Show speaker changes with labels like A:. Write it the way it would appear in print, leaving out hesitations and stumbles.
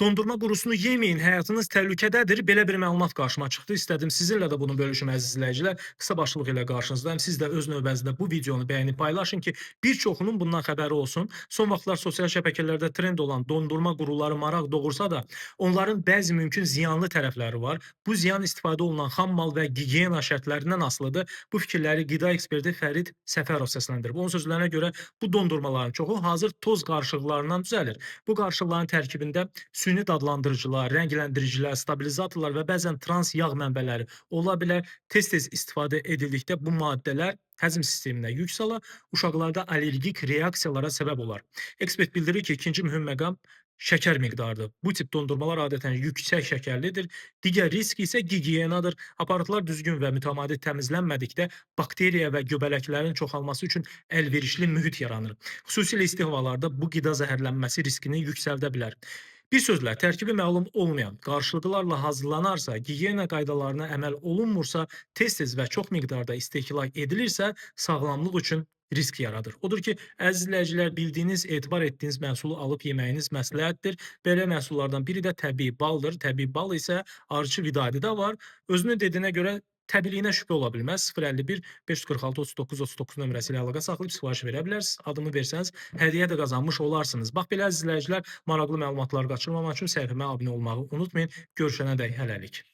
A: Dondurma qurusunu yeməyin, həyatınız təhlükədədir. Belə bir məlumat qarşıma çıxdı. İstədim sizinlə də bunu bölüşüm əziz izləyicilər. Qısa başlıq ilə qarşınızdayım. Siz də öz növbənizdə bu videonu bəyənib paylaşın ki, bir çoxunun bundan xəbəri olsun. Son vaxtlar sosial şəbəkələrdə trend olan dondurma quruları maraq doğursa da, onların bəzi mümkün ziyanlı tərəfləri var. Bu ziyan istifadə olunan xam mal və gigiyena şərtlərindən asılıdır. Bu fikirləri qida eksperti Fərid Səfərov səsləndirib. Onun sözlərinə görə bu dondurmaların çoxu hazır toz qarışıqlarından düzəlir. Bu qarışıqların tərkibində süni dadlandırıcılar, rəngləndiricilər, stabilizatorlar və bəzən trans yağ mənbələri ola bilər. Tez-tez istifadə edildikdə bu maddələr həzm sisteminə yük sala, uşaqlarda allergik reaksiyalara səbəb olar. Ekspert bildirir ki, ikinci mühüm məqam şəkər miqdarıdır. Bu tip dondurmalar adətən yüksək şəkərlidir. Digər risk isə gigiyenadır. Aparatlar düzgün və mütəmadi təmizlənmədikdə bakteriya və göbələklərin çoxalması üçün əlverişli mühit yaranır. Xüsusilə isti havalarda bu qida zəhərlənməsi riskini yüksəldə bilər. Bir sözlə, tərkibi məlum olmayan qarşılıqlarla hazırlanarsa, gigiyena qaydalarına əməl olunmursa, tez-tez və çox miqdarda istehlak edilirsə, sağlamlıq üçün risk yaradır. Odur ki, əziz izləyicilər, bildiyiniz, etibar etdiyiniz məhsulu alıb yeməyiniz məsləhətdir. Belə məhsullardan biri də təbii baldır. Təbii bal isə arıçı vidadi var. Özünün dediyinə görə təbiiliyinə şübhə ola bilməz. 051 546 39 39 nömrəsi ilə əlaqə saxlayıb sifariş verə bilərsiniz. Adımı versəniz, hədiyyə də qazanmış olarsınız. Bax, belə əziz izləyicilər, maraqlı məlumatlar qaçırmamaq üçün səhifəmə abunə olmağı unutmayın. Görüşənədək hələlik.